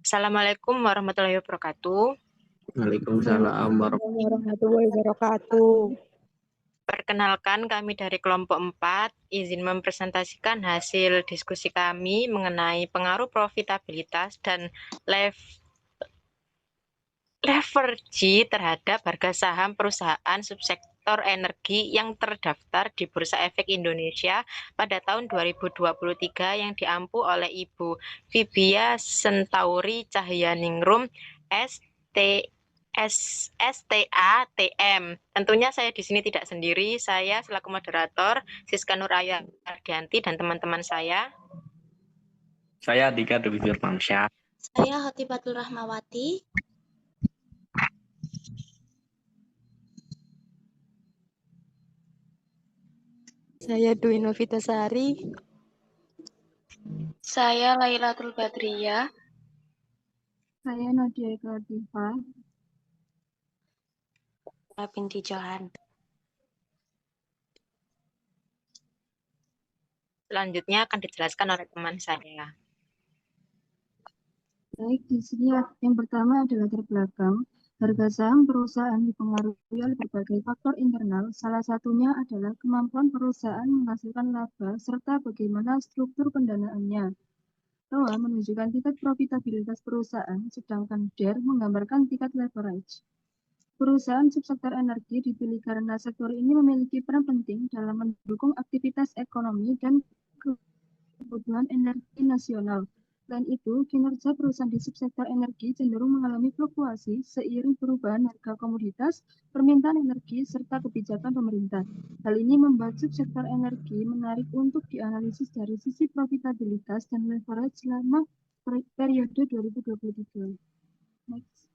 Assalamualaikum warahmatullahi wabarakatuh. Waalaikumsalam warahmatullahi wabarakatuh. Perkenalkan, kami dari kelompok 4 izin mempresentasikan hasil diskusi kami mengenai pengaruh profitabilitas dan leverage terhadap harga saham perusahaan subsektor energi yang terdaftar di Bursa Efek Indonesia pada tahun 2023 yang diampu oleh Ibu Vibia Sentauri Cahyaningrum STATM. Tentunya saya di sini tidak sendiri, saya selaku moderator Siska Nur Ayu Ardianti dan teman-teman saya. Saya Dika Dwi Firmansyah. Saya Hotibatul Rahmawati. Saya Dwi Novitasari. Saya Lailatul Badriyah. Saya Nadia Iqladifa. Binti Johan. Selanjutnya akan dijelaskan oleh teman saya. Baik, di sini yang pertama adalah latar belakang. Harga saham perusahaan dipengaruhi oleh berbagai faktor internal, salah satunya adalah kemampuan perusahaan menghasilkan laba serta bagaimana struktur pendanaannya. ROA menunjukkan tingkat profitabilitas perusahaan, sedangkan DER menggambarkan tingkat leverage. Perusahaan subsektor energi dipilih karena sektor ini memiliki peran penting dalam mendukung aktivitas ekonomi dan kebutuhan energi nasional. Selain itu, kinerja perusahaan di subsektor energi cenderung mengalami fluktuasi seiring perubahan harga komoditas, permintaan energi, serta kebijakan pemerintah. Hal ini membuat subsektor energi menarik untuk dianalisis dari sisi profitabilitas dan leverage selama periode 2023. Next.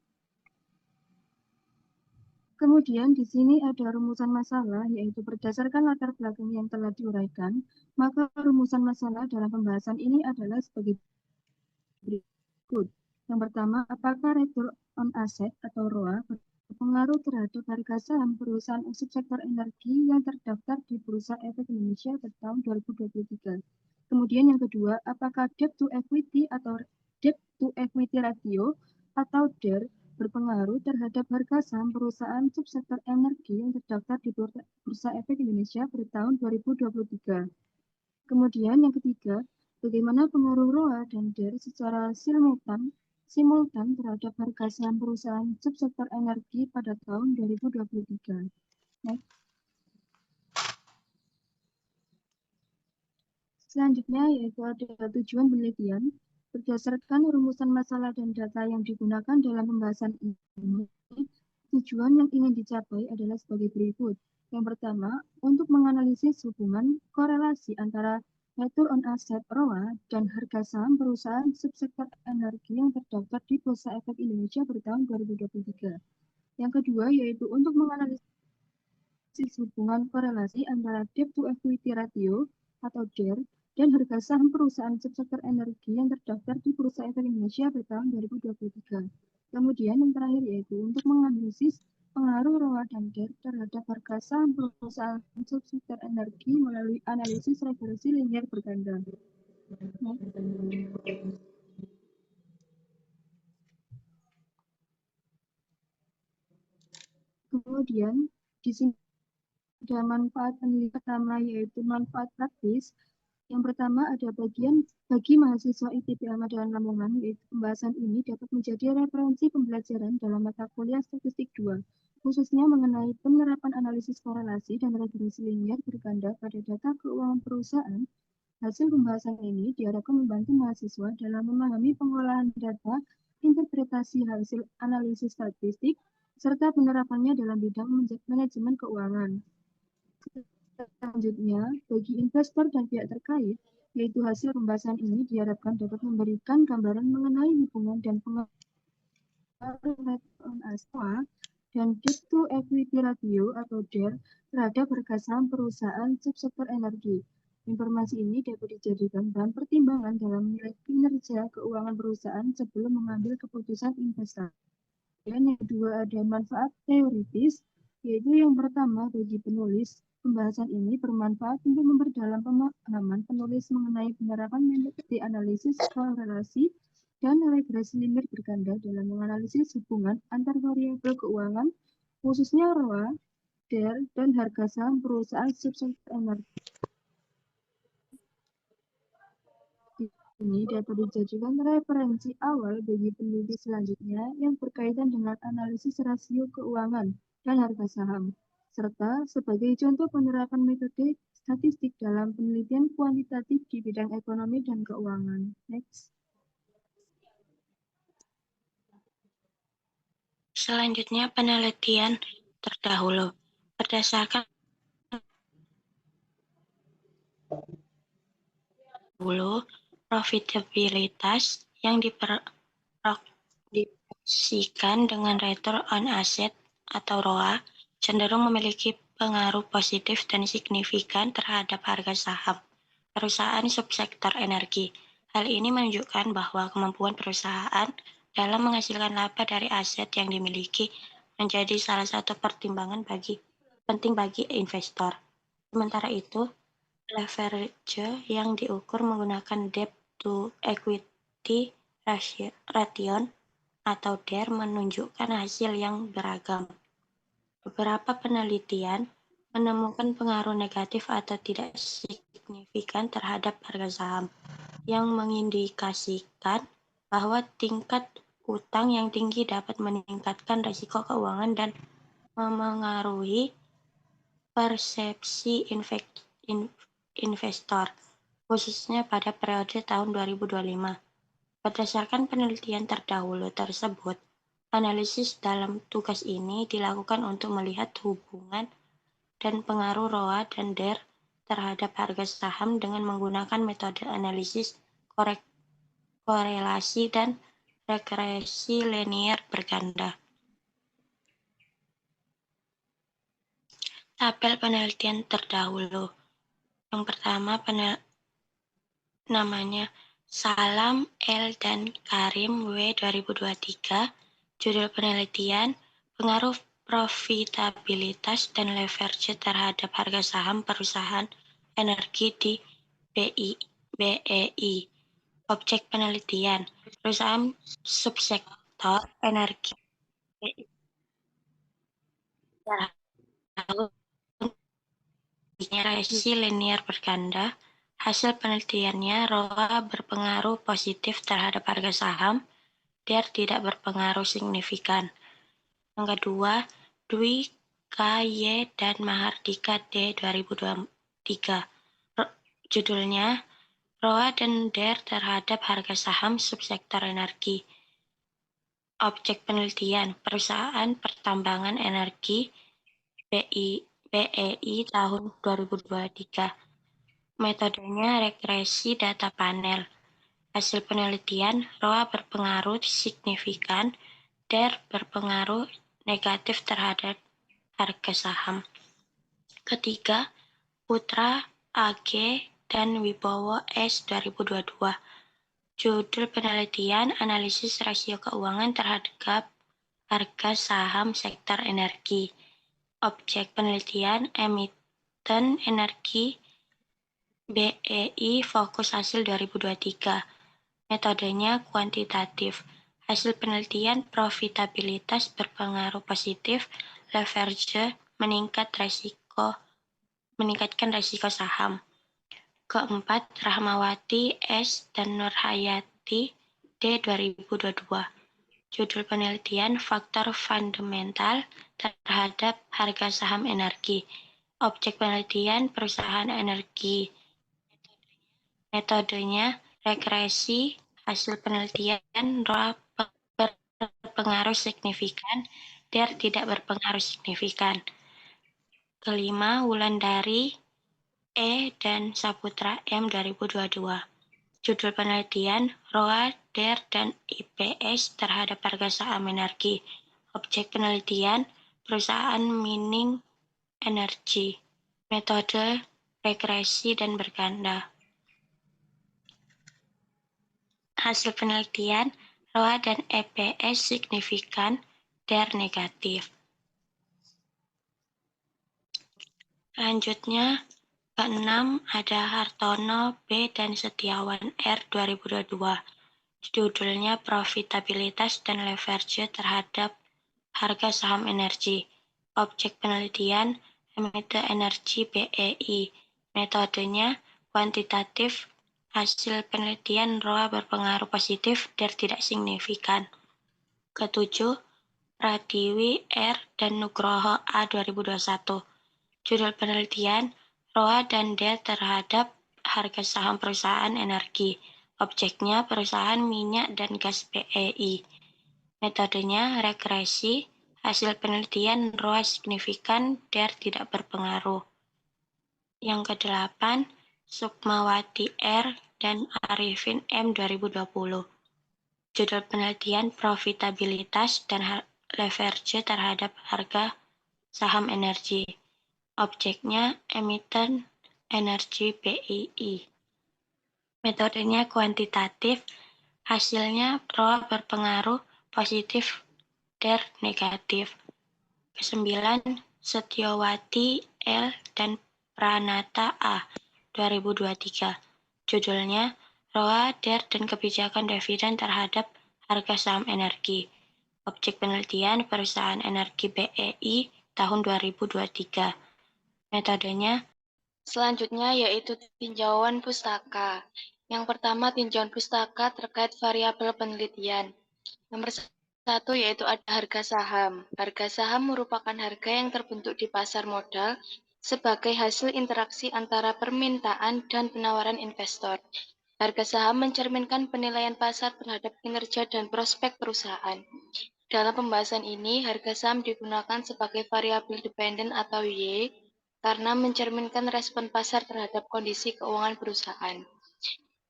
Kemudian di sini ada rumusan masalah, yaitu berdasarkan latar belakang yang telah diuraikan, maka rumusan masalah dalam pembahasan ini adalah sebagai berikut. Yang pertama, apakah return on asset atau ROA berpengaruh terhadap harga saham perusahaan subsektor energi yang terdaftar di Bursa Efek Indonesia pada tahun 2023. Kemudian yang kedua, apakah debt to equity atau debt to equity ratio atau DER berpengaruh terhadap harga saham perusahaan subsektor energi yang terdaftar di Bursa Efek Indonesia pada tahun 2023. Kemudian yang ketiga, bagaimana pengaruh ROA dan DER secara simultan terhadap harga saham perusahaan subsektor energi pada tahun 2023. Next. Selanjutnya yaitu ada tujuan penelitian. Berdasarkan rumusan masalah dan data yang digunakan dalam pembahasan ini, tujuan yang ingin dicapai adalah sebagai berikut. Yang pertama, untuk menganalisis hubungan korelasi antara return on asset ROA dan harga saham perusahaan subsektor energi yang terdaftar di Bursa Efek Indonesia pada tahun 2023. Yang kedua yaitu untuk menganalisis hubungan korelasi antara debt to equity ratio atau DER dan harga saham perusahaan subsektor energi yang terdaftar di Bursa Efek Indonesia pada tahun 2023. Kemudian yang terakhir yaitu untuk menganalisis pengaruh ROA dan DER terhadap harga saham perusahaan subsektor energi melalui analisis regresi linier berganda. Kemudian di sini ada manfaat penelitian pertama yaitu manfaat praktis. Yang pertama ada bagi mahasiswa ITB Ahmad Dahlan Lamongan, yaitu pembahasan ini dapat menjadi referensi pembelajaran dalam mata kuliah statistik 2, khususnya mengenai penerapan analisis korelasi dan regresi linier berganda pada data keuangan perusahaan. Hasil pembahasan ini diharapkan membantu mahasiswa dalam memahami pengolahan data, interpretasi hasil analisis statistik, serta penerapannya dalam bidang manajemen keuangan. Selanjutnya, bagi investor dan pihak terkait, yaitu hasil pembahasan ini diharapkan dapat memberikan gambaran mengenai hubungan dan pengaruh return on asset dan debt to equity ratio atau DER terhadap harga saham perusahaan subsektor energi. Informasi ini dapat dijadikan bahan pertimbangan dalam menilai kinerja keuangan perusahaan sebelum mengambil keputusan investasi. Dan yang kedua ada manfaat teoritis, yaitu yang pertama bagi penulis. Pembahasan ini bermanfaat untuk memperdalam pemahaman penulis mengenai penerapan metode analisis korelasi dan regresi linear berganda dalam menganalisis hubungan antar variabel keuangan, khususnya ROA, DER, dan harga saham perusahaan subsektor energi. Ini dapat dijadikan referensi awal bagi peneliti selanjutnya yang berkaitan dengan analisis rasio keuangan dan harga saham, serta sebagai contoh penerapan metode statistik dalam penelitian kuantitatif di bidang ekonomi dan keuangan. Next. Selanjutnya penelitian terdahulu. Berdasarkan profitabilitas yang diproyeksikan dengan return on asset atau ROA cenderung memiliki pengaruh positif dan signifikan terhadap harga saham perusahaan subsektor energi. Hal ini menunjukkan bahwa kemampuan perusahaan dalam menghasilkan laba dari aset yang dimiliki menjadi salah satu pertimbangan penting bagi investor. Sementara itu, leverage yang diukur menggunakan debt to equity ratio atau DER menunjukkan hasil yang beragam. Beberapa penelitian menemukan pengaruh negatif atau tidak signifikan terhadap harga saham, yang mengindikasikan bahwa tingkat utang yang tinggi dapat meningkatkan risiko keuangan dan memengaruhi persepsi investor, khususnya pada periode tahun 2025. Berdasarkan penelitian terdahulu tersebut, analisis dalam tugas ini dilakukan untuk melihat hubungan dan pengaruh ROA dan DER terhadap harga saham dengan menggunakan metode analisis korelasi dan regresi linear berganda. Tabel penelitian terdahulu. Yang pertama namanya Salam L dan Karim W 2023. Judul penelitian pengaruh profitabilitas dan leverage terhadap harga saham perusahaan energi di BEI. Objek penelitian perusahaan subsektor energi BEI. Regresi linear berganda. Hasil penelitiannya, ROA berpengaruh positif terhadap harga saham, DER tidak berpengaruh signifikan. Yang kedua, Dwi, K, Y, dan Mahardika D 2023. Judulnya, ROA dan DER terhadap harga saham subsektor energi. Objek penelitian, perusahaan pertambangan energi BEI tahun 2023. Metodenya regresi data panel. Hasil penelitian, ROA berpengaruh signifikan, DER berpengaruh negatif terhadap harga saham. Ketiga, Putra, AG, dan Wibowo S 2022. Judul penelitian, analisis rasio keuangan terhadap harga saham sektor energi. Objek penelitian, emiten energi BEI fokus hasil 2023. Metodenya kuantitatif. Hasil penelitian profitabilitas berpengaruh positif, leverage meningkatkan risiko saham. Keempat, Rahmawati S dan Nurhayati D 2022. Judul penelitian faktor fundamental terhadap harga saham energi. Objek penelitian perusahaan energi. Metodenya regresi. Hasil penelitian ROA berpengaruh signifikan, DER tidak berpengaruh signifikan. Kelima, Wulandari E dan Saputra M 2022. Judul penelitian ROA, DER, dan IPS terhadap harga saham energi. Objek penelitian perusahaan mining energi. Metode regresi dan berganda. Hasil penelitian, ROA dan EPS signifikan, DER negatif. Selanjutnya, keenam ada Hartono B dan Setiawan R 2022. Judulnya Profitabilitas dan Leverage terhadap Harga Saham Energi. Objek penelitian emiten energi BEI. Metodenya kuantitatif. Hasil penelitian ROA berpengaruh positif dan tidak signifikan. Ketujuh, Pratiwi R. dan Nugroho A. 2021. Judul penelitian ROA dan DER terhadap harga saham perusahaan energi. Objeknya perusahaan minyak dan gas BEI. Metodenya regresi. Hasil penelitian ROA signifikan, DER tidak berpengaruh. Yang kedelapan, Sukmawati R. dan Arifin M. 2020. Judul penelitian Profitabilitas dan Leverage terhadap harga saham energi. Objeknya emiten energi BEI. Metodenya kuantitatif. Hasilnya ROA berpengaruh positif, DER negatif. Kesembilan, Setiawati L. dan Pranata A. 2023. Judulnya ROA, DER, dan kebijakan dividen terhadap harga saham energi. Objek penelitian perusahaan energi BEI tahun 2023. Metodenya selanjutnya yaitu tinjauan pustaka. Yang pertama, tinjauan pustaka terkait variabel penelitian. Nomor satu yaitu ada harga saham. Harga saham merupakan harga yang terbentuk di pasar modal sebagai hasil interaksi antara permintaan dan penawaran investor. Harga saham mencerminkan penilaian pasar terhadap kinerja dan prospek perusahaan. Dalam pembahasan ini, harga saham digunakan sebagai variabel dependen atau Y karena mencerminkan respon pasar terhadap kondisi keuangan perusahaan.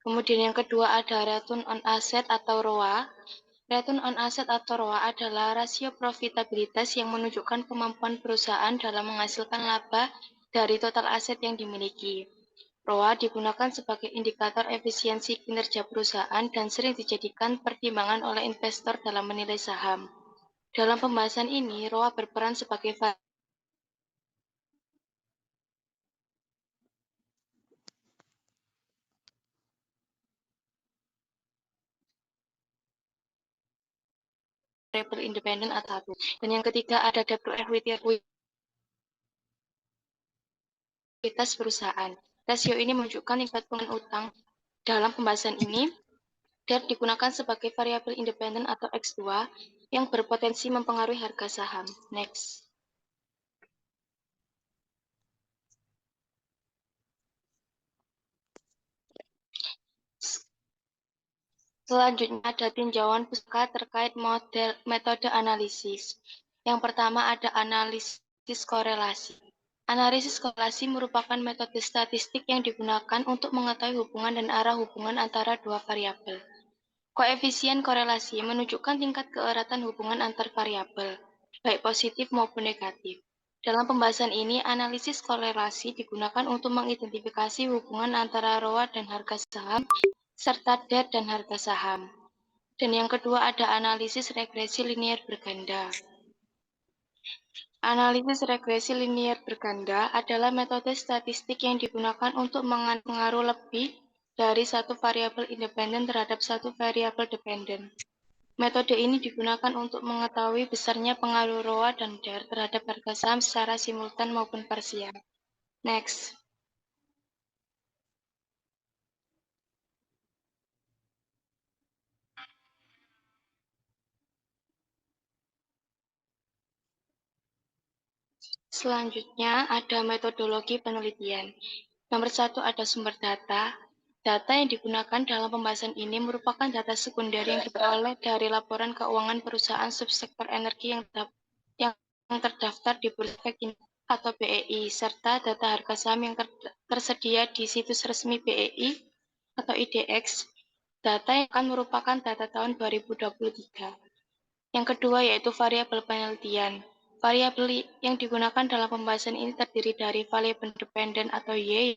Kemudian yang kedua ada return on asset atau ROA. Return on asset atau ROA adalah rasio profitabilitas yang menunjukkan kemampuan perusahaan dalam menghasilkan laba dari total aset yang dimiliki. ROA digunakan sebagai indikator efisiensi kinerja perusahaan dan sering dijadikan pertimbangan oleh investor dalam menilai saham. Dalam pembahasan ini, ROA berperan sebagai variabel independen atau satu. Dan yang ketiga ada debt to equity perusahaan. Rasio ini menunjukkan tingkat penggunaan utang. Dalam pembahasan ini, debt digunakan sebagai variabel independen atau X2 yang berpotensi mempengaruhi harga saham. Next. Selanjutnya ada tinjauan pustaka terkait metode analisis. Yang pertama ada analisis korelasi. Analisis korelasi merupakan metode statistik yang digunakan untuk mengetahui hubungan dan arah hubungan antara dua variabel. Koefisien korelasi menunjukkan tingkat keeratan hubungan antar variabel, baik positif maupun negatif. Dalam pembahasan ini, analisis korelasi digunakan untuk mengidentifikasi hubungan antara ROA dan harga saham, serta DER dan harga saham. Dan yang kedua ada analisis regresi linier berganda. Analisis regresi linier berganda adalah metode statistik yang digunakan untuk mengatur lebih dari satu variabel independen terhadap satu variabel dependen. Metode ini digunakan untuk mengetahui besarnya pengaruh ROA dan DER terhadap harga saham secara simultan maupun parsial. Next. Selanjutnya ada metodologi penelitian. Nomor satu ada sumber data. Data yang digunakan dalam pembahasan ini merupakan data sekunder yang diperoleh dari laporan keuangan perusahaan subsektor energi yang terdaftar di Bursa Efek atau BEI, serta data harga saham yang tersedia di situs resmi BEI atau IDX. Data yang akan merupakan data tahun 2023. Yang kedua yaitu variabel penelitian. Variabel yang digunakan dalam pembahasan ini terdiri dari variabel dependen atau Y,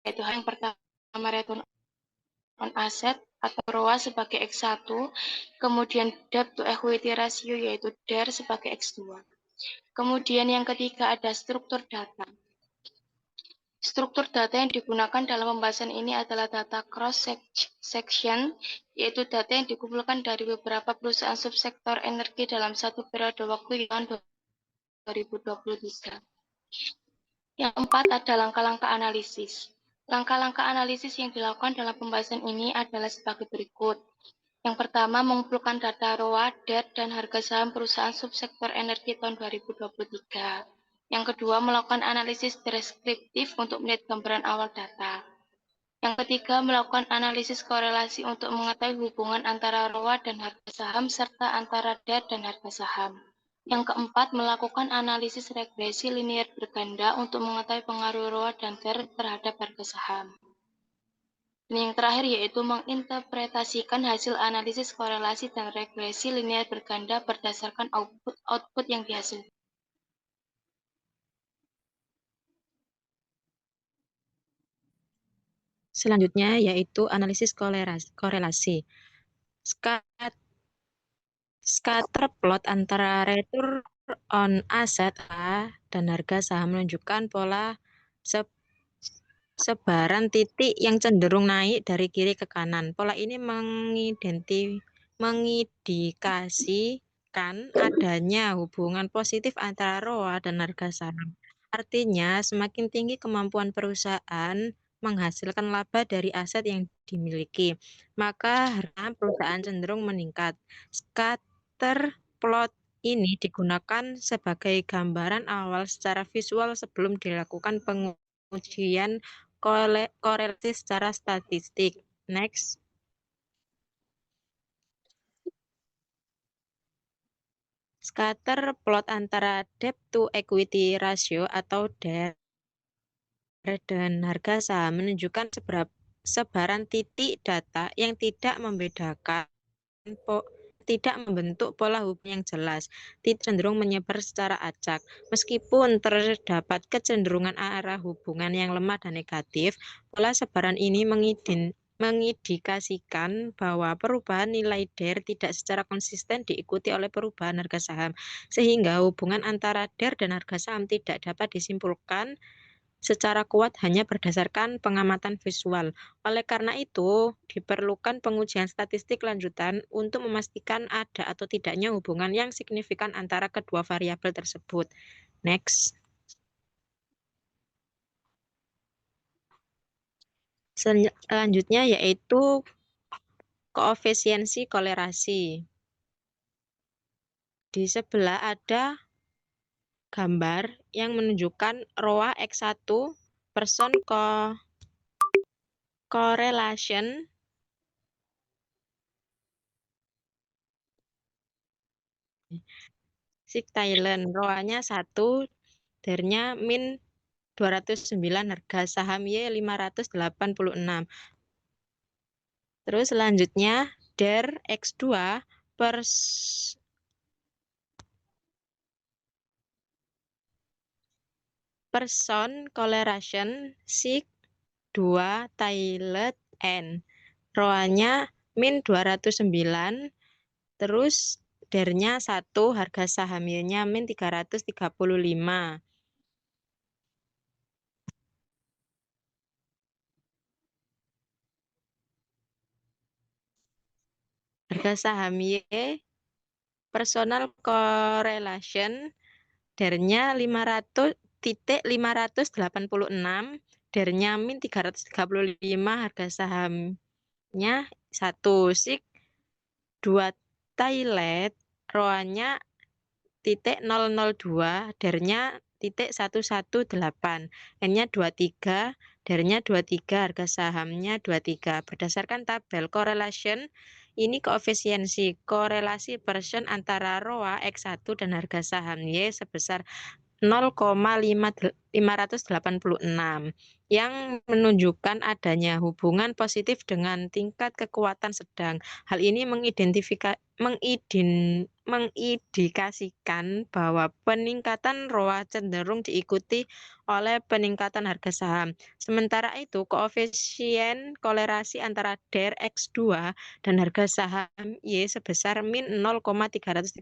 yaitu yang pertama return on asset atau ROA sebagai X1, kemudian debt to equity ratio yaitu DER sebagai X2. Kemudian yang ketiga ada struktur data. Struktur data yang digunakan dalam pembahasan ini adalah data cross-section, yaitu data yang dikumpulkan dari beberapa perusahaan subsektor energi dalam satu periode waktu di tahun 2023. Yang keempat ada langkah-langkah analisis. Langkah-langkah analisis yang dilakukan dalam pembahasan ini adalah sebagai berikut. Yang pertama, mengumpulkan data ROA, DER, dan harga saham perusahaan subsektor energi tahun 2023. Yang kedua, melakukan analisis deskriptif untuk melihat gambaran awal data. Yang ketiga, melakukan analisis korelasi untuk mengetahui hubungan antara ROA dan harga saham, serta antara DER dan harga saham. Yang keempat, melakukan analisis regresi linear berganda untuk mengetahui pengaruh ROA dan DER terhadap harga saham. Dan yang terakhir yaitu menginterpretasikan hasil analisis korelasi dan regresi linear berganda berdasarkan output yang dihasilkan. Selanjutnya yaitu analisis korelasi. Scatter plot antara return on asset A dan harga saham menunjukkan pola sebaran titik yang cenderung naik dari kiri ke kanan. Pola ini mengindikasikan adanya hubungan positif antara ROA dan harga saham. Artinya, semakin tinggi kemampuan perusahaan menghasilkan laba dari aset yang dimiliki, maka harga perusahaan cenderung meningkat. Scatter plot ini digunakan sebagai gambaran awal secara visual sebelum dilakukan pengujian korelasi secara statistik. Next. Scatter plot antara debt to equity ratio atau DER dan harga saham menunjukkan sebaran titik data yang tidak membentuk pola hubungan yang jelas, cenderung menyebar secara acak. Meskipun terdapat kecenderungan arah hubungan yang lemah dan negatif, pola sebaran ini mengindikasikan bahwa perubahan nilai DER tidak secara konsisten diikuti oleh perubahan harga saham, sehingga hubungan antara DER dan harga saham tidak dapat disimpulkan secara kuat hanya berdasarkan pengamatan visual. Oleh karena itu, diperlukan pengujian statistik lanjutan untuk memastikan ada atau tidaknya hubungan yang signifikan antara kedua variabel tersebut. Next. Selanjutnya yaitu koefisiensi kolerasi. Di sebelah ada gambar yang menunjukkan ROA X1 person correlation SIG Thailand. ROA-nya 1, DER-nya min 209, harga saham Y 586. Terus selanjutnya DER X2 person correlation SIG 2 Thailand N. ROA-nya min 209, terus DER-nya 1, harga saham Y-nya min 335. Harga saham Y personal correlation DER-nya 500.586, DER-nya min 335, harga sahamnya 1. SIG 2 Thailand, ROA-nya .002, DER-nya .118, N-nya 23, DER-nya 23, harga sahamnya 23. Berdasarkan tabel correlation, ini koefisiensi korelasi person antara ROA X1 dan harga saham Y sebesar 0,586 yang menunjukkan adanya hubungan positif dengan tingkat kekuatan sedang. Hal ini mengindikasikan bahwa peningkatan ROA cenderung diikuti oleh peningkatan harga saham. Sementara itu, koefisien kolerasi antara DER X2 dan harga saham Y sebesar min 0,335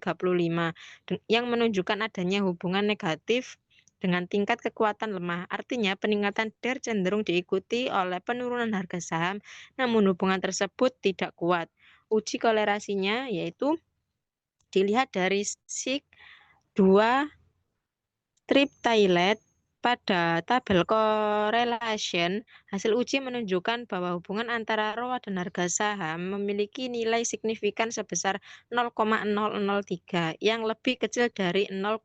yang menunjukkan adanya hubungan negatif dengan tingkat kekuatan lemah. Artinya peningkatan DER cenderung diikuti oleh penurunan harga saham, namun hubungan tersebut tidak kuat. Uji kolerasinya yaitu dilihat dari SIG 2 triptylet. Pada tabel correlation, hasil uji menunjukkan bahwa hubungan antara ROA dan harga saham memiliki nilai signifikan sebesar 0,003 yang lebih kecil dari 0,05,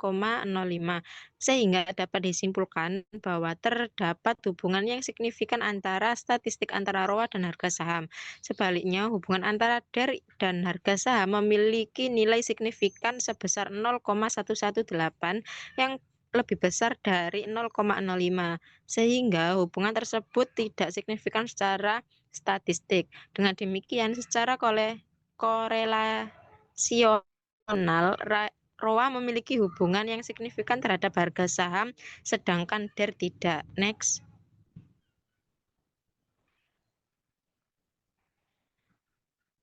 sehingga dapat disimpulkan bahwa terdapat hubungan yang signifikan antara statistik antara ROA dan harga saham. Sebaliknya, hubungan antara DER dan harga saham memiliki nilai signifikan sebesar 0,118 yang lebih besar dari 0,05, sehingga hubungan tersebut tidak signifikan secara statistik. Dengan demikian, secara korelasional, ROA memiliki hubungan yang signifikan terhadap harga saham, sedangkan DER tidak. Next.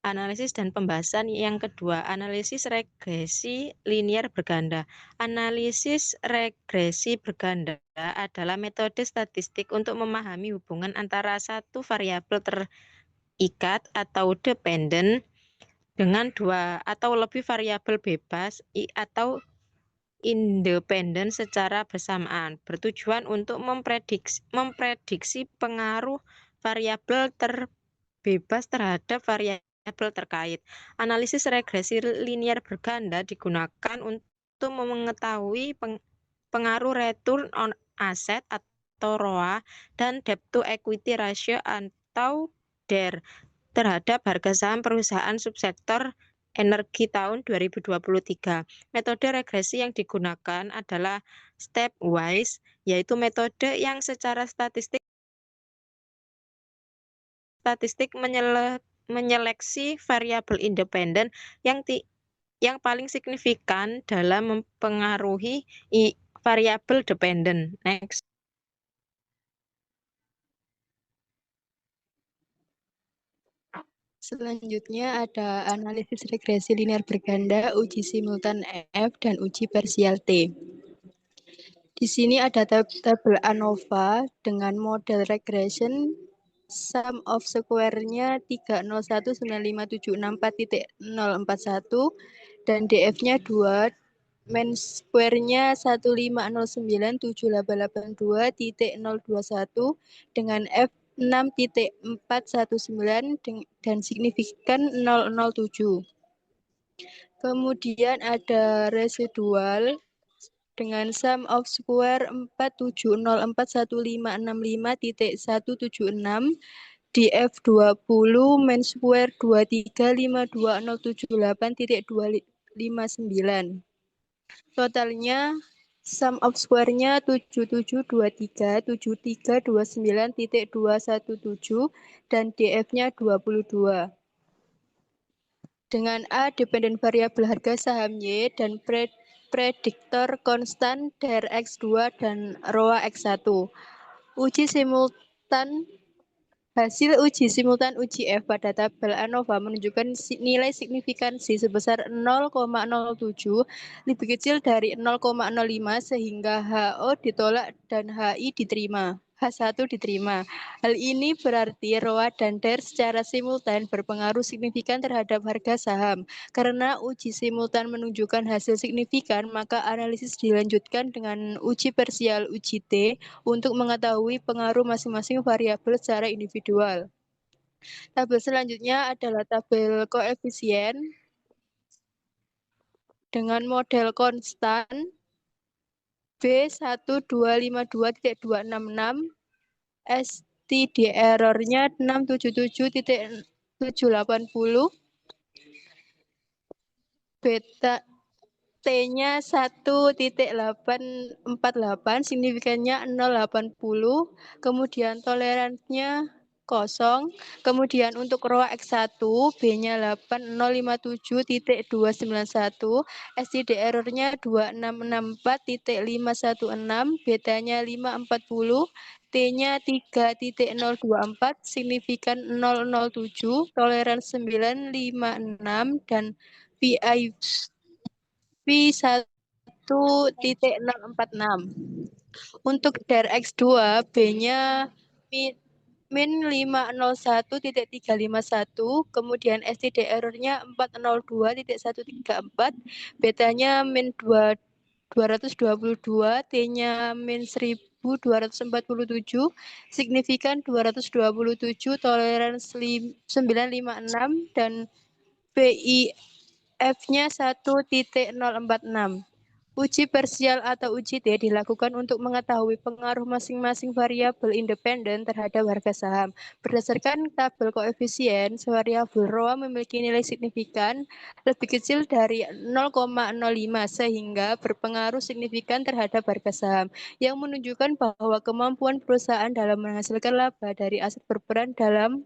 Analisis dan pembahasan yang kedua, analisis regresi linier berganda. Analisis regresi berganda adalah metode statistik untuk memahami hubungan antara satu variabel terikat atau dependent dengan dua atau lebih variabel bebas atau independen secara bersamaan, bertujuan untuk memprediksi pengaruh variabel terbebas terhadap variabel terkait. Analisis regresi linier berganda digunakan untuk mengetahui pengaruh return on asset atau ROA dan debt to equity ratio atau DER terhadap harga saham perusahaan subsektor energi tahun 2023. Metode regresi yang digunakan adalah stepwise, yaitu metode yang secara statistik menyeleksi variabel independen yang paling signifikan dalam mempengaruhi variabel dependen. Next. Selanjutnya ada analisis regresi linear berganda, uji simultan F, dan uji parsial T. Di sini ada tabel ANOVA dengan model regression sum of square-nya 30195764041 dan DF-nya 2, main square-nya 150978882.021 dengan F 6.419 dan signifikan 007. Kemudian ada residual dengan sum of square 470415565.176 DF20 main square 2352078.259. Totalnya sum of square-nya 77237329.217 dan DF-nya 22. Dengan A dependen variabel harga saham Y dan prediktor konstan DER X2 dan ROA X1. Hasil uji simultan uji F pada tabel ANOVA menunjukkan nilai signifikansi sebesar 0,07 lebih kecil dari 0,05 sehingga HO ditolak dan HI diterima. H1 diterima. Hal ini berarti ROA dan DER secara simultan berpengaruh signifikan terhadap harga saham. Karena uji simultan menunjukkan hasil signifikan, maka analisis dilanjutkan dengan uji parsial uji T untuk mengetahui pengaruh masing-masing variabel secara individual. Tabel selanjutnya adalah tabel koefisien dengan model konstan B1252.266, STD error-nya 677.780, beta T-nya 1.848, signifikannya 0,80, kemudian toleransinya 0, kemudian untuk ROA X1, B-nya 8057.291, STD error-nya 2664.516, betanya 540, T-nya 3.024, signifikan 007, toleransi 956, dan VI 1.046. Untuk DER X2, B-nya min 501.351, kemudian STD errornya 402.134, betanya min 222, T-nya min 1247, signifikan 227, toleransi 956, dan PIF-nya 1.046. Uji parsial atau uji T dilakukan untuk mengetahui pengaruh masing-masing variabel independen terhadap harga saham. Berdasarkan tabel koefisien, variabel ROA memiliki nilai signifikan lebih kecil dari 0,05 sehingga berpengaruh signifikan terhadap harga saham, yang menunjukkan bahwa kemampuan perusahaan dalam menghasilkan laba dari aset berperan dalam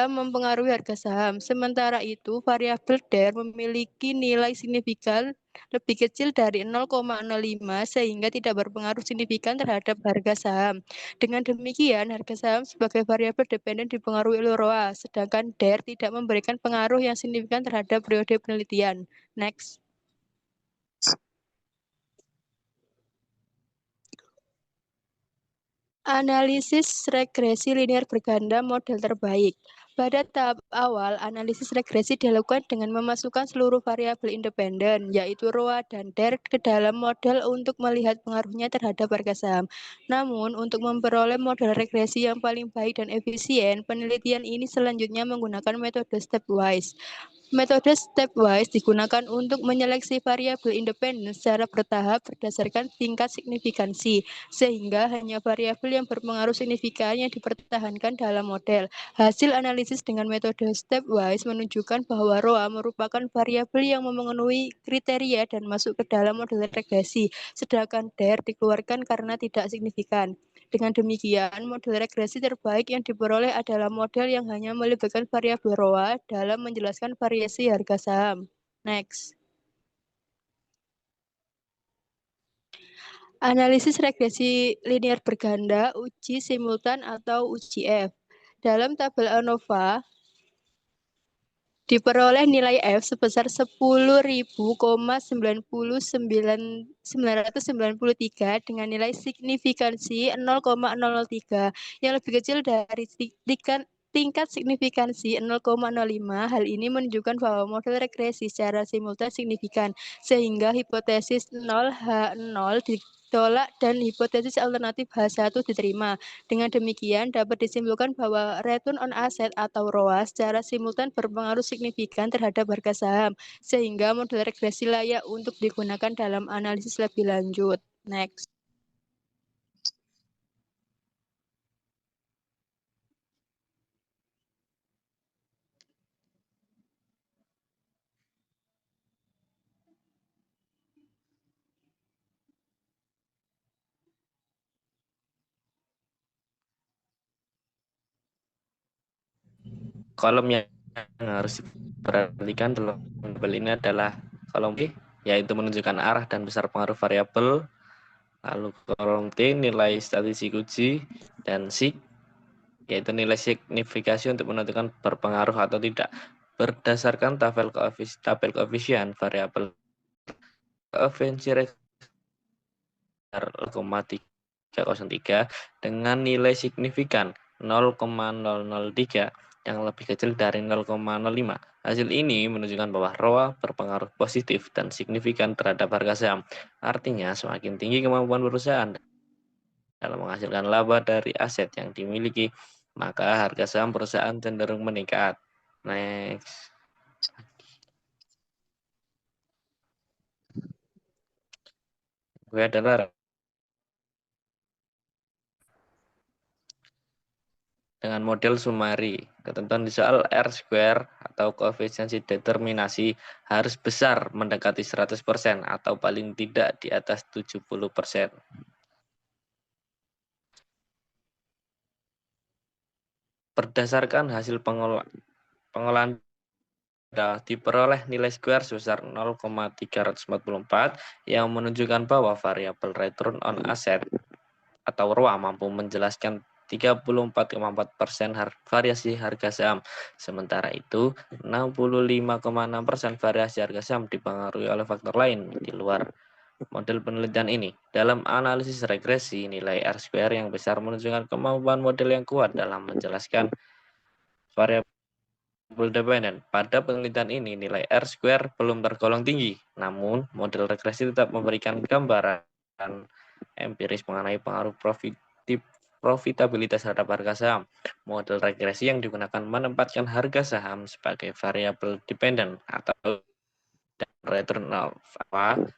mempengaruhi harga saham. Sementara itu, variabel DER memiliki nilai signifikan lebih kecil dari 0,05 sehingga tidak berpengaruh signifikan terhadap harga saham. Dengan demikian, harga saham sebagai variabel dependen dipengaruhi oleh ROA, sedangkan DER tidak memberikan pengaruh yang signifikan terhadap periode penelitian. Next. Analisis regresi linear berganda model terbaik. Pada tahap awal, analisis regresi dilakukan dengan memasukkan seluruh variabel independen, yaitu ROA dan DER, ke dalam model untuk melihat pengaruhnya terhadap harga saham. Namun, untuk memperoleh model regresi yang paling baik dan efisien, penelitian ini selanjutnya menggunakan metode stepwise. Metode stepwise digunakan untuk menyeleksi variabel independen secara bertahap berdasarkan tingkat signifikansi, sehingga hanya variabel yang berpengaruh signifikan yang dipertahankan dalam model. Hasil analisis dengan metode stepwise menunjukkan bahwa ROA merupakan variabel yang memenuhi kriteria dan masuk ke dalam model regresi, sedangkan DER dikeluarkan karena tidak signifikan. Dengan demikian, model regresi terbaik yang diperoleh adalah model yang hanya melibatkan variabel ROA dalam menjelaskan variasi harga saham. Next. Analisis regresi linear berganda, uji simultan atau uji F. Dalam tabel ANOVA, diperoleh nilai F sebesar 10.993 dengan nilai signifikansi 0,003 yang lebih kecil dari tingkat signifikansi 0,05. Hal ini menunjukkan bahwa model regresi secara simultan signifikan, sehingga hipotesis 0H0 ditolak dan hipotesis alternatif H1 diterima. Dengan demikian, dapat disimpulkan bahwa return on asset atau ROA secara simultan berpengaruh signifikan terhadap harga saham, sehingga model regresi layak untuk digunakan dalam analisis lebih lanjut. Next. Kolom yang harus diperhatikan dalam tabel ini adalah kolom B, yaitu menunjukkan arah dan besar pengaruh variabel. Lalu kolom T, nilai statistik uji, dan SIG, yaitu nilai signifikasi untuk menentukan berpengaruh atau tidak. Berdasarkan tabel koefisien variabel koefisien 0,303 dengan nilai signifikan 0,003 yang lebih kecil dari 0,05. Hasil ini menunjukkan bahwa ROA berpengaruh positif dan signifikan terhadap harga saham. Artinya, semakin tinggi kemampuan perusahaan dalam menghasilkan laba dari aset yang dimiliki, maka harga saham perusahaan cenderung meningkat. Next. Gue adalah dengan model Sumari. Ketentuan di soal R-square atau koefisiensi determinasi harus besar mendekati 100% atau paling tidak di atas 70%. Berdasarkan hasil pengolahan diperoleh nilai square sebesar 0,344 yang menunjukkan bahwa variabel return on asset atau ROA mampu menjelaskan 34,4% variasi harga saham. Sementara itu, 65,6% variasi harga saham dipengaruhi oleh faktor lain di luar model penelitian ini. Dalam analisis regresi, nilai R-square yang besar menunjukkan kemampuan model yang kuat dalam menjelaskan variabel dependen. Pada penelitian ini, nilai R-square belum tergolong tinggi, namun model regresi tetap memberikan gambaran empiris mengenai pengaruh profitabilitas terhadap harga saham. Model regresi yang digunakan menempatkan harga saham sebagai variabel dependen atau return of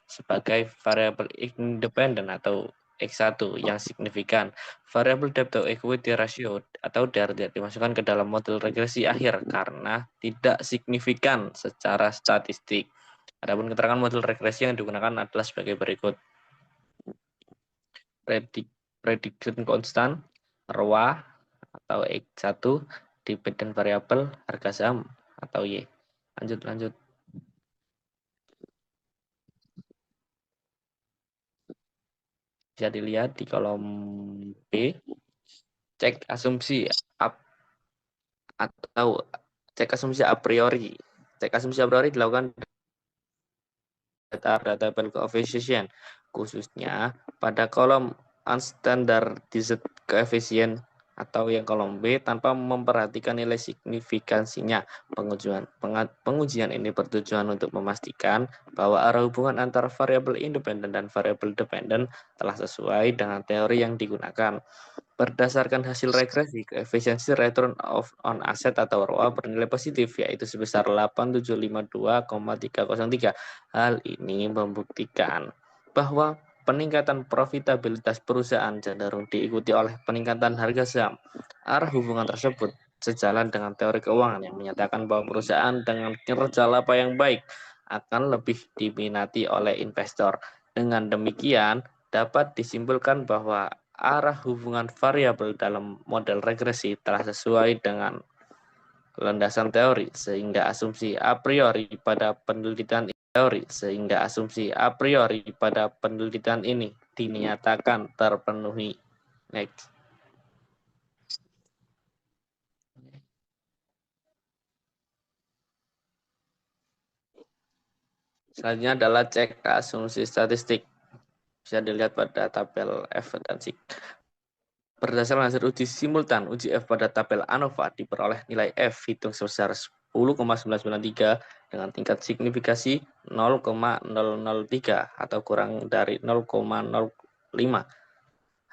sebagai variabel independen atau X1 yang signifikan. Variabel debt to equity ratio atau DER tidak dimasukkan ke dalam model regresi akhir karena tidak signifikan secara statistik. Adapun keterangan model regresi yang digunakan adalah sebagai berikut. Prediction constant, ROA atau X1, dependent variable, harga saham atau Y. Lanjut. Bisa dilihat di kolom B, cek asumsi a priori. Cek asumsi a priori dilakukan data tabel coefficient, khususnya pada kolom unstandardized coefficient atau yang kolom B tanpa memperhatikan nilai signifikansinya. Pengujian ini bertujuan untuk memastikan bahwa arah hubungan antara variabel independen dan variabel dependen telah sesuai dengan teori yang digunakan. Berdasarkan hasil regresi, koefisiensi return on asset atau ROA bernilai positif, yaitu sebesar 8752,303. Hal ini membuktikan bahwa peningkatan profitabilitas perusahaan cenderung diikuti oleh peningkatan harga saham. Arah hubungan tersebut sejalan dengan teori keuangan yang menyatakan bahwa perusahaan dengan kinerja laba yang baik akan lebih diminati oleh investor. Dengan demikian, dapat disimpulkan bahwa arah hubungan variabel dalam model regresi telah sesuai dengan landasan teori, sehingga asumsi a priori pada penelitian ini dinyatakan terpenuhi. Next. Selanjutnya adalah cek asumsi statistik. Bisa dilihat pada tabel F dan SIG. Berdasarkan hasil uji simultan, uji F pada tabel ANOVA diperoleh nilai F hitung sebesar 10,993 dengan tingkat signifikasi 0,003 atau kurang dari 0,05.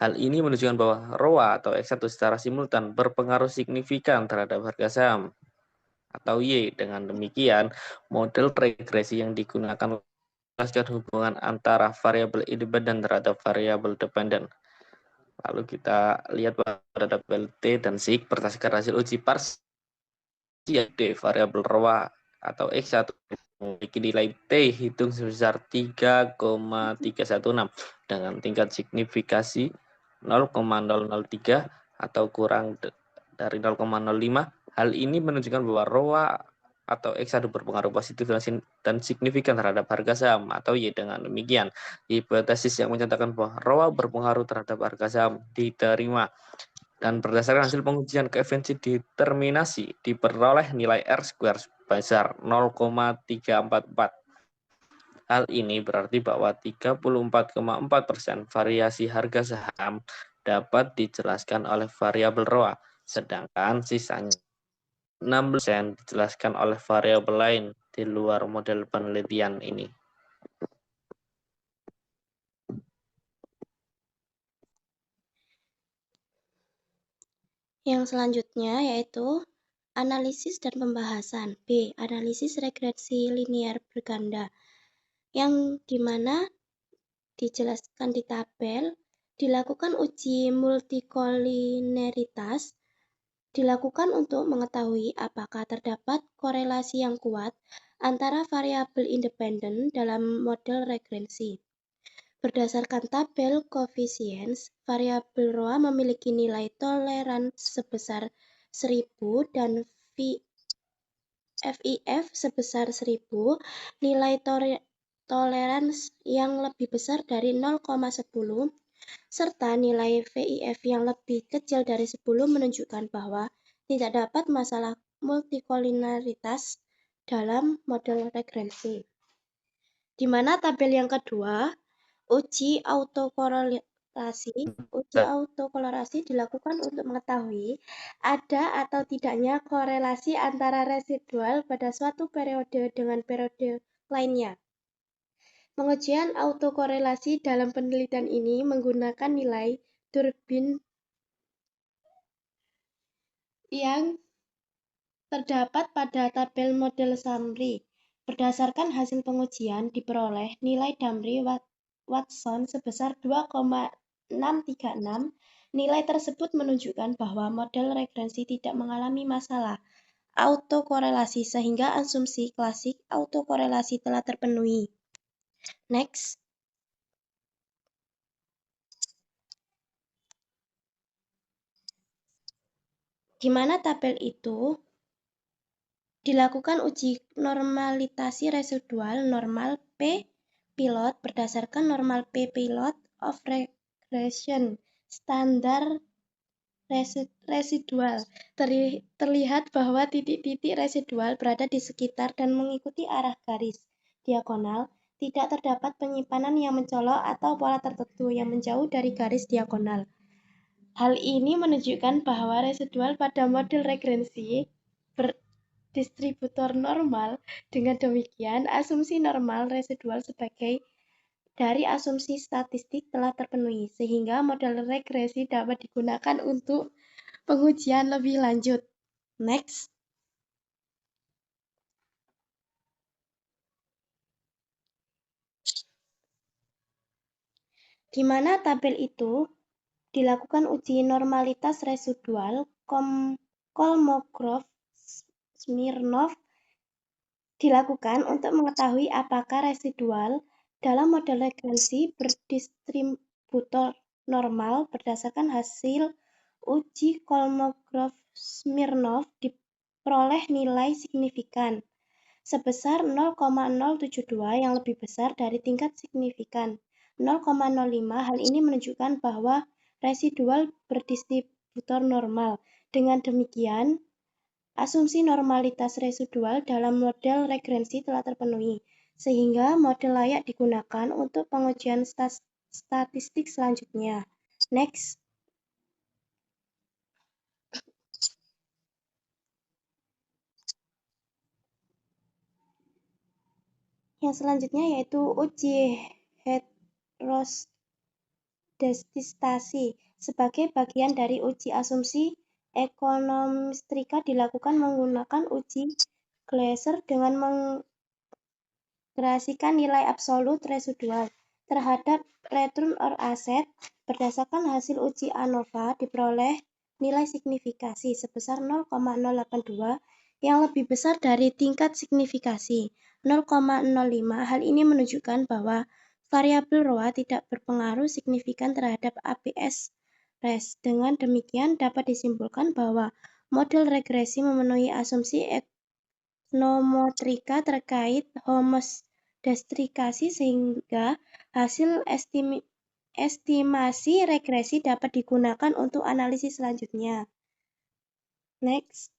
Hal ini menunjukkan bahwa ROA atau X1 secara simultan berpengaruh signifikan terhadap harga saham atau Y. Dengan demikian, model regresi yang digunakan menjelaskan hubungan antara variabel independen terhadap variabel dependen. Lalu kita lihat pada tabel T dan SIG berdasarkan hasil uji parsial D variabel ROA atau X1 memiliki nilai T hitung sebesar 3,316 dengan tingkat signifikasi 0,003 atau kurang dari 0,05. Hal ini menunjukkan bahwa ROA atau X1 berpengaruh positif dan signifikan terhadap harga saham atau Y. Dengan demikian, hipotesis yang menyatakan bahwa ROA berpengaruh terhadap harga saham diterima. Dan berdasarkan hasil pengujian koefisiensi determinasi diperoleh nilai R-square sebesar 0,344. Hal ini berarti bahwa 34,4% variasi harga saham dapat dijelaskan oleh variabel ROA, sedangkan sisanya 6% dijelaskan oleh variabel lain di luar model penelitian ini. Yang selanjutnya yaitu analisis dan pembahasan. B. Analisis regresi linear berganda, yang dimana dijelaskan di tabel. Dilakukan uji multikolineritas dilakukan untuk mengetahui apakah terdapat korelasi yang kuat antara variabel independen dalam model regresi. Berdasarkan tabel coefficients, variabel ROA memiliki nilai toleran sebesar 1000 dan FIF sebesar 1000, nilai toleransi yang lebih besar dari 0,10, serta nilai VIF yang lebih kecil dari 10 menunjukkan bahwa tidak dapat masalah multikolineritas dalam model regresi. Di mana tabel yang kedua Uji autokorelasi dilakukan untuk mengetahui ada atau tidaknya korelasi antara residual pada suatu periode dengan periode lainnya. Pengujian autokorelasi dalam penelitian ini menggunakan nilai Durbin yang terdapat pada tabel model summary. Berdasarkan hasil pengujian, diperoleh nilai Damri-Watson sebesar 2,636. Nilai tersebut menunjukkan bahwa model regresi tidak mengalami masalah autokorelasi sehingga asumsi klasik autokorelasi telah terpenuhi. Next. Di mana tabel itu dilakukan uji normalitasi residual normal P pilot berdasarkan normal P pilot of regression standar residual. Terlihat bahwa titik-titik residual berada di sekitar dan mengikuti arah garis diagonal. Tidak terdapat penyimpanan yang mencolok atau pola tertentu yang menjauh dari garis diagonal. Hal ini menunjukkan bahwa residual pada model regresi berdistributor normal. Dengan demikian, asumsi normal residual sebagai dari asumsi statistik telah terpenuhi, sehingga model regresi dapat digunakan untuk pengujian lebih lanjut. Next. Di mana tabel itu dilakukan uji normalitas residual Kolmogorov-Smirnov dilakukan untuk mengetahui apakah residual dalam model regresi berdistributor normal. Berdasarkan hasil uji Kolmogorov-Smirnov diperoleh nilai signifikan sebesar 0,072 yang lebih besar dari tingkat signifikan 0,05. Hal ini menunjukkan bahwa residual berdistributor normal. Dengan demikian, asumsi normalitas residual dalam model regresi telah terpenuhi, sehingga model layak digunakan untuk pengujian statistik selanjutnya. Next. Yang selanjutnya yaitu uji heteroscedastasi. Sebagai bagian dari uji asumsi ekonometrika dilakukan menggunakan uji Gleiser dengan menggrasikan nilai absolut residual terhadap return or asset. Berdasarkan hasil uji ANOVA diperoleh nilai signifikasi sebesar 0,082 yang lebih besar dari tingkat signifikasi 0,05. Hal ini menunjukkan bahwa variabel ROA tidak berpengaruh signifikan terhadap APS res. Dengan demikian dapat disimpulkan bahwa model regresi memenuhi asumsi ekonometrika terkait homoscedastikasi sehingga hasil estimasi regresi dapat digunakan untuk analisis selanjutnya. Next.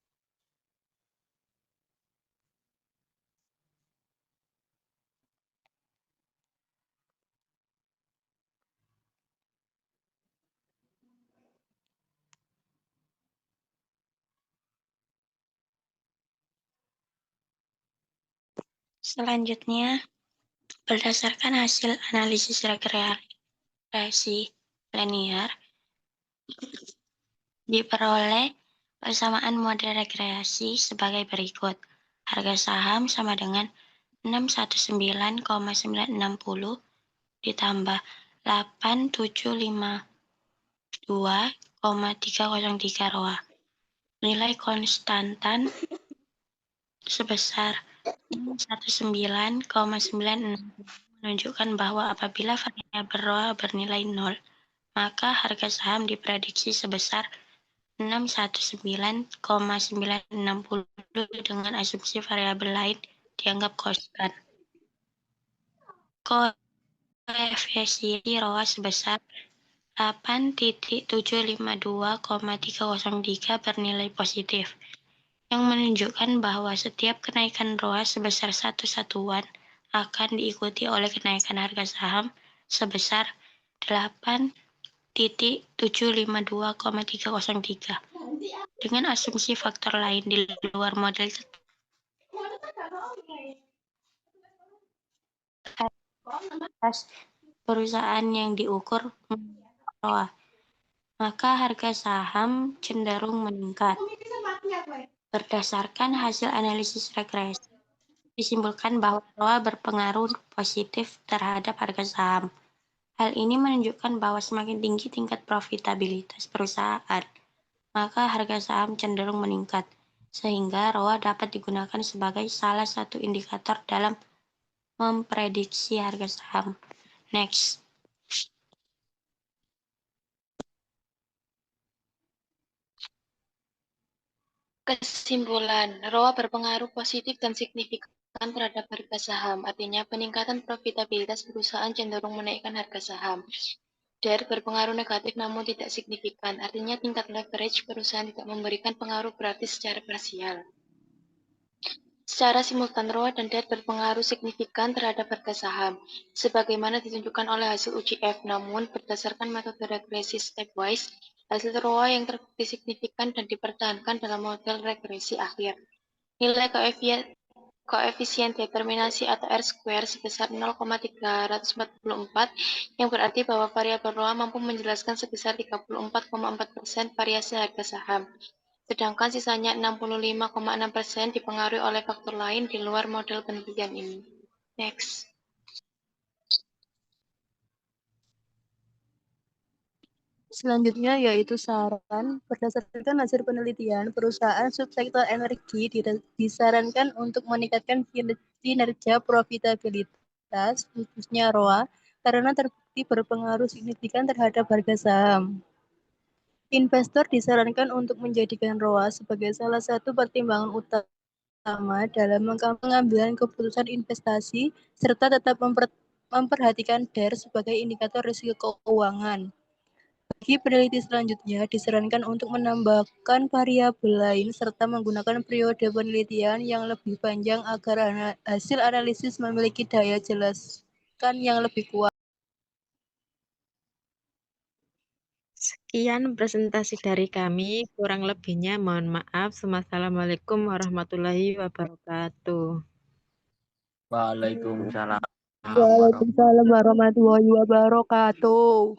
Selanjutnya, berdasarkan hasil analisis regresi linear, diperoleh persamaan model regresi sebagai berikut. Harga saham sama dengan 619,960 ditambah 8752,303 ROA. Nilai konstantan sebesar 19,96 menunjukkan bahwa apabila variabel ROA bernilai 0, maka harga saham diprediksi sebesar 619,960 dengan asumsi variabel lain dianggap konstan. Koefisien ROA sebesar 8.752,303 bernilai positif, yang menunjukkan bahwa setiap kenaikan ROA sebesar 1 satuan akan diikuti oleh kenaikan harga saham sebesar 8,752,303 dengan asumsi faktor lain di luar model perusahaan yang diukur ROA, maka harga saham cenderung meningkat. Berdasarkan hasil analisis regresi, disimpulkan bahwa ROA berpengaruh positif terhadap harga saham. Hal ini menunjukkan bahwa semakin tinggi tingkat profitabilitas perusahaan, maka harga saham cenderung meningkat, sehingga ROA dapat digunakan sebagai salah satu indikator dalam memprediksi harga saham. Next. Kesimpulan, ROA berpengaruh positif dan signifikan terhadap harga saham. Artinya, peningkatan profitabilitas perusahaan cenderung menaikkan harga saham. DER berpengaruh negatif namun tidak signifikan. Artinya, tingkat leverage perusahaan tidak memberikan pengaruh berarti secara parsial. Secara simultan, ROA dan DER berpengaruh signifikan terhadap harga saham, sebagaimana ditunjukkan oleh hasil uji F. Namun, berdasarkan metode regresi stepwise, hasil ROA yang terbukti signifikan dan dipertahankan dalam model regresi akhir. Nilai koefisien determinasi atau R-square sebesar 0,344, yang berarti bahwa variabel ROA mampu menjelaskan sebesar 34,4% variasi harga saham. Sedangkan sisanya 65,6% dipengaruhi oleh faktor lain di luar model penelitian ini. Next. Selanjutnya yaitu saran. Berdasarkan hasil penelitian, perusahaan subsektor energi disarankan untuk meningkatkan kinerja profitabilitas, khususnya ROA, karena terbukti berpengaruh signifikan terhadap harga saham. Investor disarankan untuk menjadikan ROA sebagai salah satu pertimbangan utama dalam pengambilan keputusan investasi, serta tetap memperhatikan DER sebagai indikator risiko keuangan. Bagi peneliti selanjutnya, disarankan untuk menambahkan variabel lain serta menggunakan periode penelitian yang lebih panjang agar hasil analisis memiliki daya jelaskan yang lebih kuat. Sekian presentasi dari kami, kurang lebihnya mohon maaf. Wassalamualaikum warahmatullahi wabarakatuh. Waalaikumsalam. Waalaikumsalam warahmatullahi wabarakatuh.